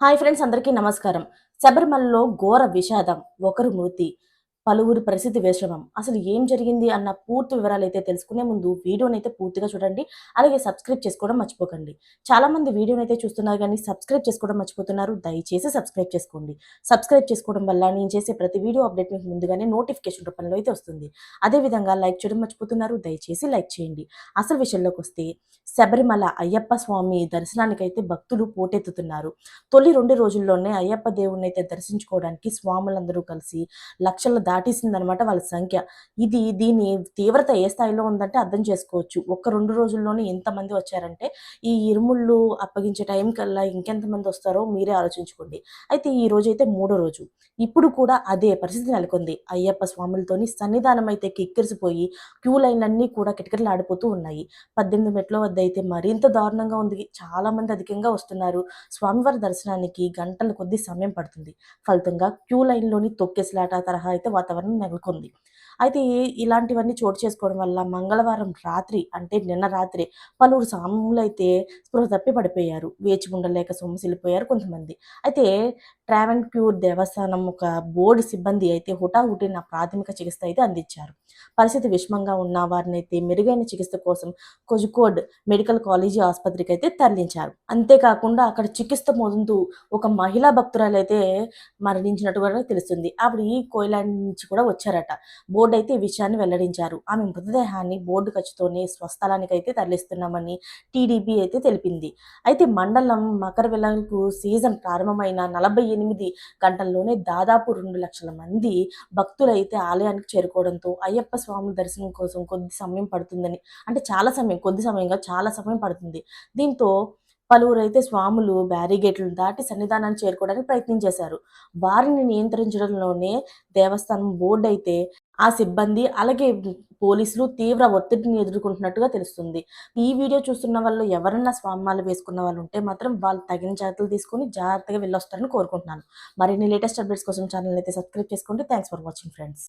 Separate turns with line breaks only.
Hi friends, అందరికీ నమస్కారం. శబరిమలలో ఘోర విషాదం. ఒకరు మృతి. పలువురి పరిస్థితి విషమం. అసలు ఏం జరిగింది అన్న పూర్తి వివరాలైతే తెలుసుకునే ముందు వీడియోనైతే పూర్తిగా చూడండి. అలాగే సబ్స్క్రైబ్ చేసుకోవడం మర్చిపోకండి. చాలామంది వీడియోనైతే చూస్తున్నారు గానీ సబ్స్క్రైబ్ చేసుకోవడం మర్చిపోతున్నారు. దయచేసి సబ్స్క్రైబ్ చేసుకోండి. సబ్స్క్రైబ్ చేసుకోవడం వల్ల నేను చేసే ప్రతి వీడియో అప్డేట్ మీకు ముందుగానే నోటిఫికేషన్ రూపంలో అయితే వస్తుంది. అదేవిధంగా లైక్ చేయడం మర్చిపోతున్నారు. దయచేసి లైక్ చేయండి. అసలు విషయంలోకొస్తే శబరిమల అయ్యప్ప స్వామి దర్శనానికైతే భక్తులు పోటెత్తుతున్నారు. తొలి 2 రోజుల్లోనే అయ్యప్ప దేవుడినైతే దర్శించుకోవడానికి స్వాములందరూ కలిసి లక్షలు దాటేసిందనమాట వాళ్ళ సంఖ్య. దీని తీవ్రత ఏ స్థాయిలో ఉందంటే అర్థం చేసుకోవచ్చు. ఒక్క 2 రోజుల్లోనే ఇంతమంది వచ్చారంటే, ఈ ఇరుముళ్ళు అప్పగించే టైం కల్లా ఇంకెంతమంది వస్తారో మీరే ఆలోచించుకోండి. అయితే ఈ రోజైతే మూడో రోజు. ఇప్పుడు కూడా అదే పరిస్థితి నెలకొంది. అయ్యప్ప స్వాములతోని సన్నిధానం అయితే కిక్కిరిసిపోయి క్యూ లైన్‌లన్నీ కూడా కిటకిటలాడిపోతూ ఉన్నాయి. 18 మెట్ల వద్ద అయితే మరింత దారుణంగా ఉంది. చాలా మంది అధికంగా వస్తున్నారు. స్వామివారి దర్శనానికి గంటల కొద్దీ సమయం పడుతుంది. ఫలితంగా క్యూ లైన్‌లోని తొక్కిసలాట తరహా అయితే వాతావరణం నెలకొంది. అయితే ఇలాంటివన్నీ చోటు చేసుకోవడం వల్ల మంగళవారం రాత్రి అంటే నిన్న రాత్రే పలువురు స్వాములైతే స్పృహ తప్పి పడిపోయారు. వేచి ఉండలేక సొమ్మసిల్లిపోయారు కొంతమంది. అయితే ట్రావెన్‌క్యూర్ దేవస్థానం ఒక బోర్డు సిబ్బంది అయితే హుటాహుటిన ప్రాథమిక చికిత్స అయితే అందించారు. పరిస్థితి విషమంగా ఉన్న వారినైతే మెరుగైన చికిత్స కోసం కోజికోడ్ మెడికల్ కాలేజీ ఆసుపత్రికైతే తరలించారు. అంతేకాకుండా అక్కడ చికిత్స ముందు ఒక మహిళా భక్తురాలైతే మరణించినట్టు కూడా తెలుస్తుంది. ఆవిడ కోయిలాండ్ నుంచి కూడా వచ్చారట. బోర్డు అయితే ఈ విషయాన్ని వెల్లడించారు. ఆమె మృతదేహాన్ని బోర్డు ఖర్చుతోనే స్వస్థలానికైతే తరలిస్తున్నామని టీడీపీ అయితే తెలిపింది. అయితే మండలం మకరవిలక్కు సీజన్ ప్రారంభమైన 48 గంటల్లోనే దాదాపు 2,00,000 మంది భక్తులైతే ఆలయానికి చేరుకోవడంతో అయ్యప్ప స్వామి దర్శనం కోసం కొద్ది సమయం పడుతుందని, అంటే చాలా సమయం, కొద్ది సమయంగా చాలా సమయం పడుతుంది. దీంతో పలువురైతే స్వాములు బ్యారిగేట్లను దాటి సన్నిధానాన్ని చేరుకోవడానికి ప్రయత్నం చేశారు. వారిని నియంత్రించడంలోనే దేవస్థానం బోర్డు అయితే ఆ సిబ్బంది అలాగే పోలీసులు తీవ్ర ఒత్తిడిని ఎదుర్కొంటున్నట్టుగా తెలుస్తుంది. ఈ వీడియో చూస్తున్న వాళ్ళు ఎవరన్నా స్వామిమాల వేసుకున్న వాళ్ళు ఉంటే మాత్రం వాళ్ళు తగిన జాగ్రత్తలు తీసుకొని జాగ్రత్తగా వెళ్ళొస్తారని కోరుకుంటున్నాను. మరిన్ని లేటెస్ట్ అప్డేట్స్ కోసం ఛానల్ అయితే సబ్స్క్రైబ్ చేసుకోండి. Thanks for watching friends.